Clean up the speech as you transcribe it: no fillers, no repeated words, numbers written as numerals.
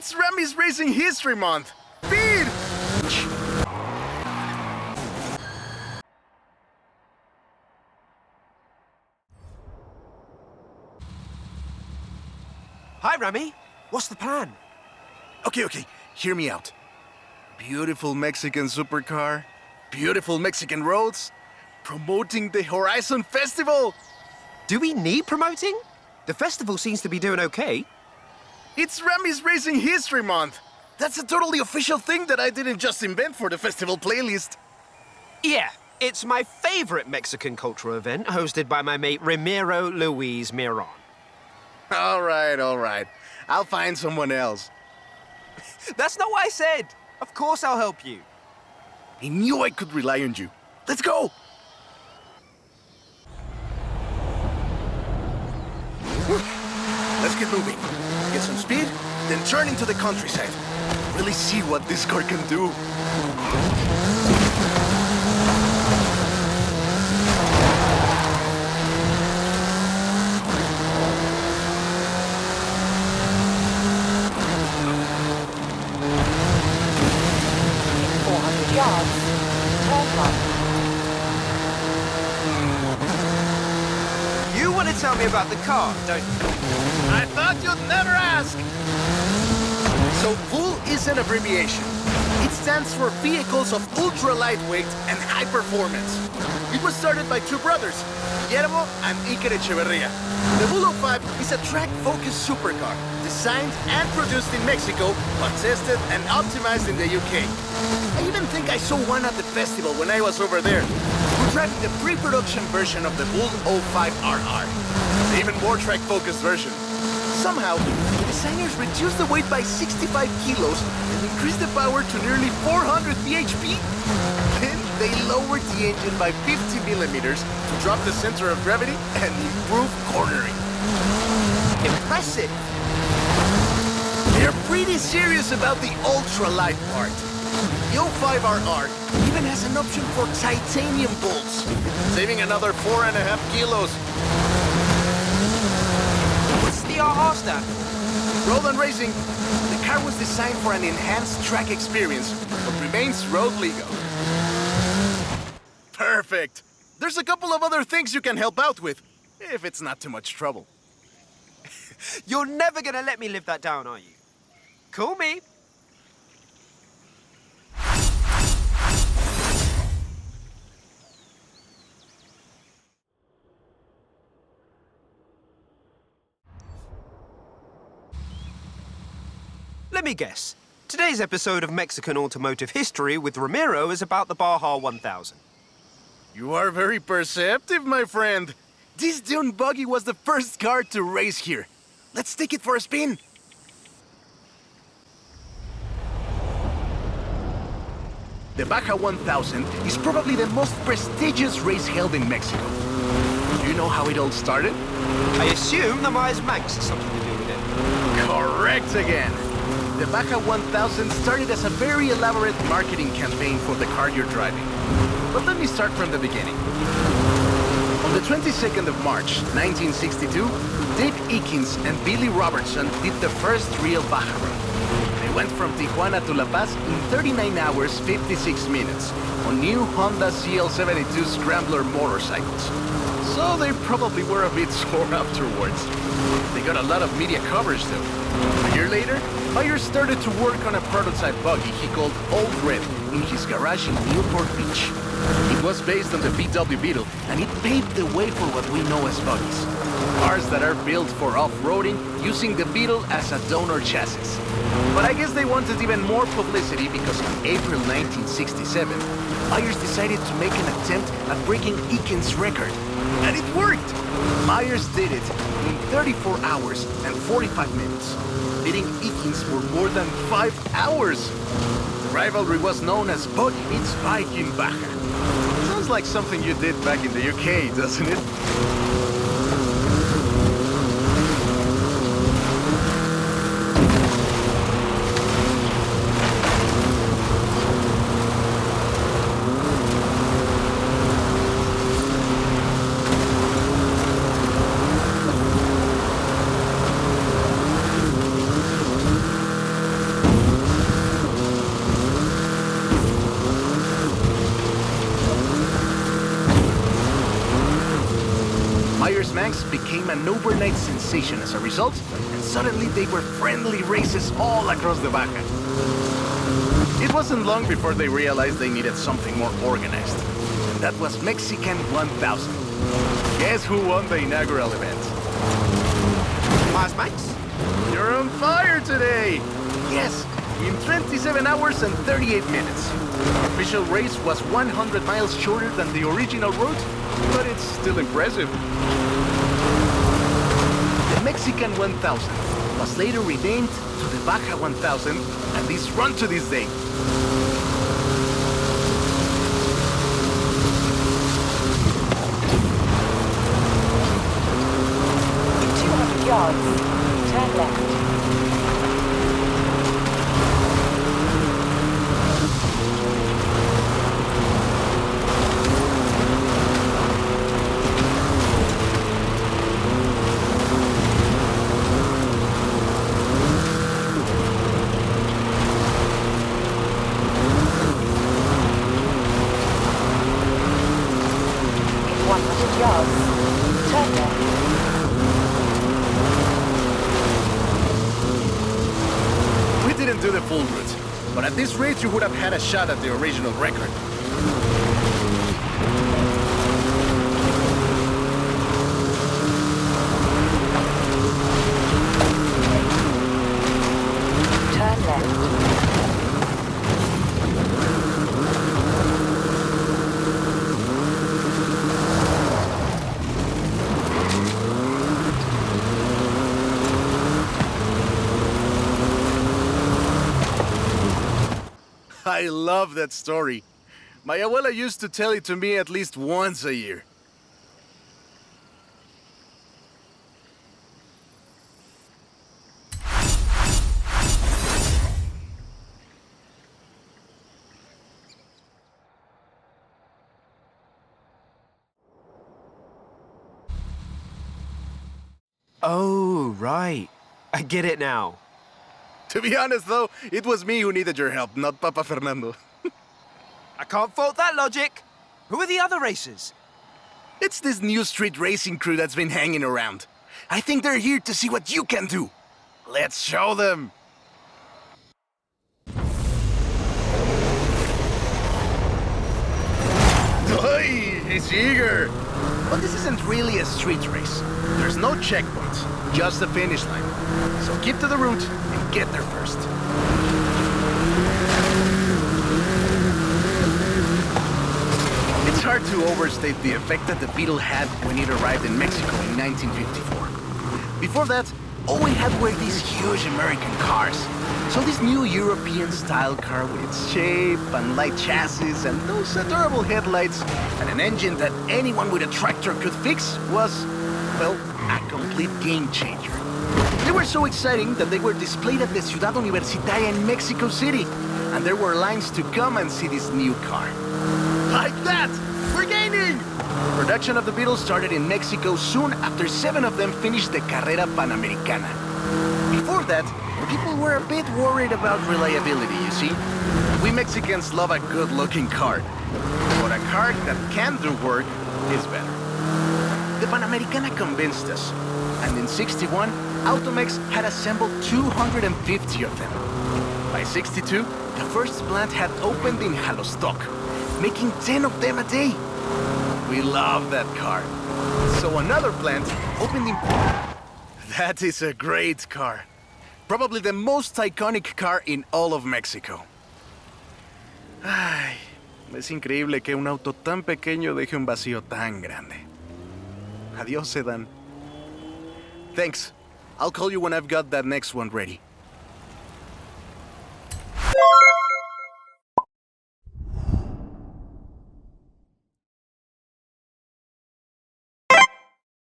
It's Remy's Racing History Month! Speed! Hi, Remy. What's the plan? Okay, hear me out. Beautiful Mexican supercar, beautiful Mexican roads, promoting the Horizon Festival! Do we need promoting? The festival seems to be doing okay. It's Remy's Racing History Month! That's a totally official thing that I didn't just invent for the festival playlist. Yeah, it's my favorite Mexican cultural event hosted by my mate Ramiro Luis Miron. All right. I'll find someone else. That's not what I said. Of course I'll help you. I knew I could rely on you. Let's go! Let's get moving. Get some speed, then turn into the countryside. Really see what this car can do. 400 yards, turn right. You want to tell me about the car, don't you? I thought you'd never ask! So VUL is an abbreviation. It stands for Vehicles of Ultra Lightweight and High Performance. It was started by two brothers, Guillermo and Iker Echeverria. The VUL 05 is a track-focused supercar, designed and produced in Mexico, but tested and optimized in the UK. I even think I saw one at the festival when I was over there. We're driving the pre-production version of the VUL 05RR, the even more track-focused version. Somehow, the designers reduced the weight by 65 kilos and increased the power to nearly 400 bhp. Then they lowered the engine by 50 millimeters to drop the center of gravity and improve cornering. Impressive! They're pretty serious about the ultra-light part. The 05RR even has an option for titanium bolts, saving another 4.5 kilos. What's the RR stand for? Road and Racing. The car was designed for an enhanced track experience, but remains road legal. Perfect! There's a couple of other things you can help out with, if it's not too much trouble. You're never gonna let me live that down, are you? Call me. Let me guess. Today's episode of Mexican Automotive History with Ramiro is about the Baja 1000. You are very perceptive, my friend. This dune buggy was the first car to race here. Let's take it for a spin. The Baja 1000 is probably the most prestigious race held in Mexico. Do you know how it all started? I assume the Myers Manx has something to do with it. Correct again. The Baja 1000 started as a very elaborate marketing campaign for the car you're driving. But let me start from the beginning. On the 22nd of March, 1962, Dave Eakins and Billy Robertson did the first real Baja run. They went from Tijuana to La Paz in 39 hours, 56 minutes on new Honda CL72 Scrambler motorcycles. So they probably were a bit sore afterwards. They got a lot of media coverage though. A year later, Myers started to work on a prototype buggy he called Old Red in his garage in Newport Beach. It was based on the VW Beetle, and it paved the way for what we know as buggies. Cars that are built for off-roading using the Beetle as a donor chassis. But I guess they wanted even more publicity because in April 1967, Myers decided to make an attempt at breaking Eakins' record. And it worked! Myers did it in 34 hours and 45 minutes, beating Eakins for more than 5 hours. The rivalry was known as Buggy meets Bike in Baja. Sounds like something you did back in the UK, doesn't it? tanks became an overnight sensation as a result, and suddenly they were friendly races all across the Baja. It wasn't long before they realized they needed something more organized. And that was Mexican 1000. Guess who won the inaugural event? Mars Max? You're on fire today! Yes, in 27 hours and 38 minutes. The official race was 100 miles shorter than the original route, but it's still impressive. The Mexican 1000 was later renamed to the Baja 1000, and is run to this day. In 200 yards, turn left. In 100 yards, turn left. We didn't do the full route, but at this rate you would have had a shot at the original record. Turn left. I love that story. My abuela used to tell it to me at least once a year. Oh, right. I get it now. To be honest though, it was me who needed your help, not Papa Fernando. I can't fault that logic. Who are the other racers? It's this new street racing crew that's been hanging around. I think they're here to see what you can do. Let's show them. Oi, he's eager. But this isn't really a street race. There's no checkpoints, just a finish line. So keep to the route and get there first. It's hard to overstate the effect that the Beetle had when it arrived in Mexico in 1954. Before that, all we had were these huge American cars. So this new European-style car with its shape and light chassis and those adorable headlights and an engine that anyone with a tractor could fix was, well, a complete game changer. They were so exciting that they were displayed at the Ciudad Universitaria in Mexico City, and there were lines to come and see this new car. Like that! We're gaining! Production of the Beetle started in Mexico soon after 7 of them finished the Carrera Panamericana. Before that, people were a bit worried about reliability, you see? We Mexicans love a good-looking car, but a car that can do work is better. The Panamericana convinced us, and in '61, Automex had assembled 250 of them. By '62, the first plant had opened in Jalostoc, making 10 of them a day. We love that car. So another plant opened in... That is a great car. Probably the most iconic car in all of Mexico. Ay, es increíble que un auto tan pequeño deje un vacío tan grande. Adiós, sedan. Thanks. I'll call you when I've got that next one ready.